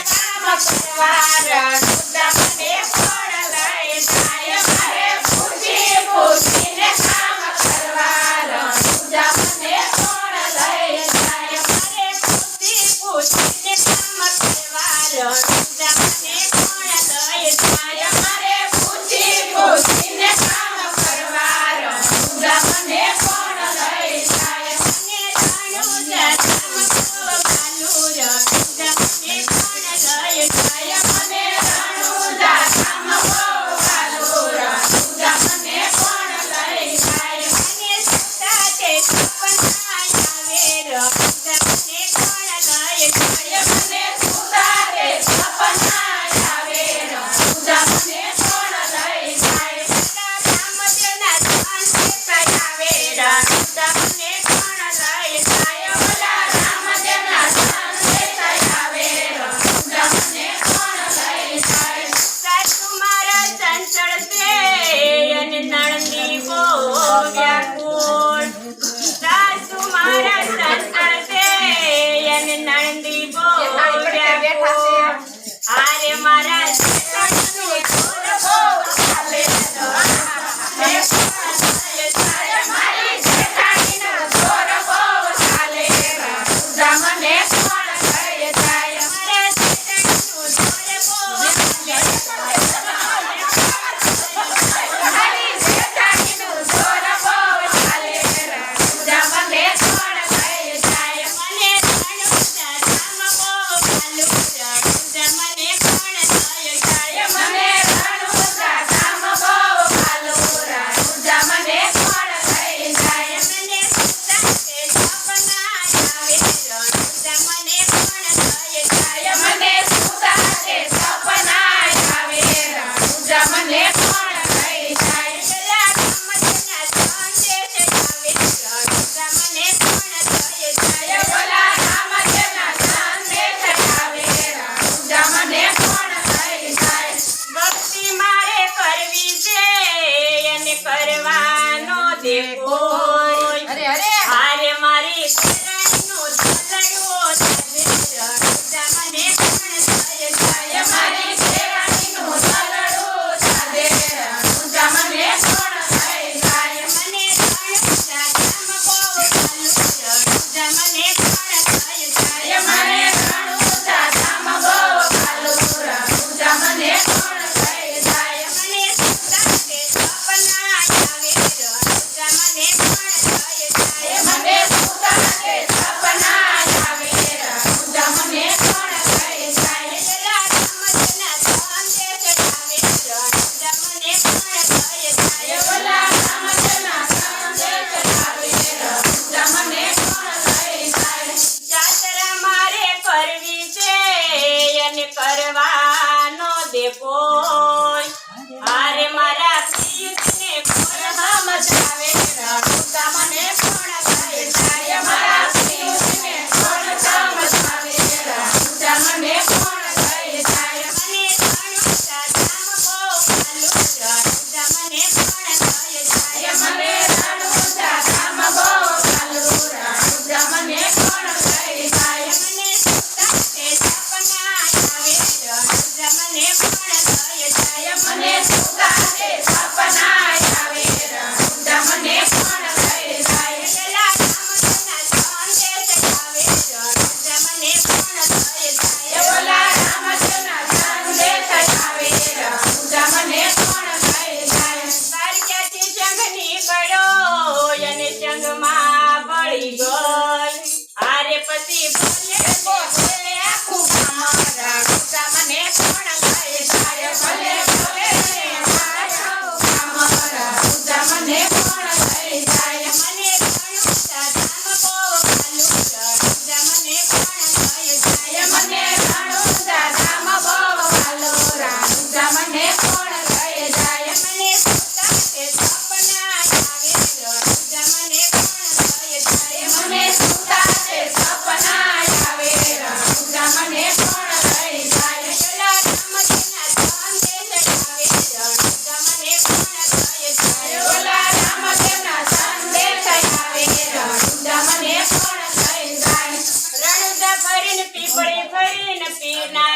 કામ કરવા રણુજા મને કોણ લઈ જાય મારે પૂછી પૂછીને કામ કરવા રણુજા મને કોણ લઈ જાય મારે પૂછી પૂછીને કામ કરવા રણુજા મને કોણ લઈ જાય મારે પૂછી પૂછીને કામ કરવા રણુજા મને કોણ લઈ જાય મને રણુજા ધામ ગોવાલું રણુજા મને કોણ લઈ જાય મને રણુજા ધામ ગોવાલું રણુજા મને કોણ લઈ જાય મને સુતાતે સપના આવે રણુજા મને કોણ લઈ જાય મને સુતાતે સપના આવે રણુજા મને કોણ લઈ જાય રામદેવના સંદેશ આવે રણુજા મને કોણ લઈ જાય ઓલા રામદેવના સંદેશ આવે રણુજા મને કોણ લઈ જાય સાસુ મારા ચંચળ છે અને નણંદી બહુ વ્યાકુળ સાસુ મારા ચંચળ છે અને નણંદી બહુ વ્યાકુળ આરે મારા જેઠાણીનું જોર બહુ ચાલે મારી જેઠાણીનું જોર બહુ ચાલે રણુજા મને કોણ લઈ જાય મારા જેઠાણીનું જોર બહુ મારી જેઠાણીનું જોર બહુ ચાલે રણુજા મને કોણ લઈ જાય મને રણુજા ધામ ગોવાલું રણુજા મને કોણ લઈ જાય મને રણુજા ધામ ગોવાલું રણુજા મને કોણ લઈ જાય મને સુતાતે સપના આવે રણુજા મને કોણ લઈ જાય મને સુતાતે સપના આવે રણુજા મને કોણ લઈ જાય પેલા રામદેવના સંદેશ આવે રણુજા મને કોણ લઈ જાય ઓલા રામદેવના સંદેશ આવે રણુજા મને કોણ લઈ જાય ભક્તિ મારે કરવી છે અને કરવાનો દે કોઈ હારે મારી દેરાણીનું ઝલડું થશે રણુજા મને કોણ લઈ જાય મારી દેરાણીનું ઝલડું થશે રણુજા મને કોણ લઈ જાય મને રણુજા ધામ ગોવાલું રણુજા મને કોણ લઈ જાય મને રણુજા ધામ ગોવાલું રણુજા મને કોણ લઈ જાય મને સુતાતે સપના આવે રણુજા મને કોણ લઈ જાય મને સુતાતે સપના આવે રણુજા મને કોણ લઈ જાય પેલા રામદેવના સંદેશ આવે રણુજા મને કોણ લઈ જાય ઓલા રામદેવના સંદેશ આવે રણુજા મને કોણ લઈ જાય જાત્રા મારે કરવી છે અને કરવાનો દે કોઈ હારે મારા પિયુષને કોણ સમજાવે રણુજા મને કોણ લઈ જાય મારા પિયુષને કોણ સમજાવે રણુજા મને કોણ લઈ જાય મને રણુજા ધામ ગોવાલું રણુજા મને કોણ લઈ જાય મને રણુજા ધામ ગોવાલું રણુજા મને કોણ લઈ જાય મને સુતાતે સપના આવે રણુજા મને કોણ લઈ જાય મને સુતાતે સપના આવે રણુજા મને કોણ લઈ જાય પેલા રામદેવના સંદેશ આવે રણુજા મને કોણ લઈ જાય ઓલા રામદેવના સંદેશ આવે રણુજા મને કોણ લઈ જાય દ્વારકાથી જંગ નીકળ્યો અને જંગમાં બળી ગઈ આરે પછી ભલે ભલે આખું ગામ રણુજા મને કોણ લઈ જાય ભલે ભલે આખું ગામ રણુજા મને કોણ લઈ જાય મને રણુજા ધામ ગોવાલું રણુજા મને કોણ લઈ જાય મને રણુજા ધામ ગોવાલું રણુજા મને કોણ લઈ જાય મને સુતાતે સપના આવે રણુજા મને કોણ લઈ જાય મને સુતાતે સપના આવે રણુજા મને કોણ લઈ જાય પેલા રામદેવના સંદેશ આવે રણુજા મને કોણ લઈ જાય ઓલા રામદેવના સંદેશ આવે રણુજા મને કોણ લઈ જાય રણુજા ફરીને પીપળી ફરીને પીરના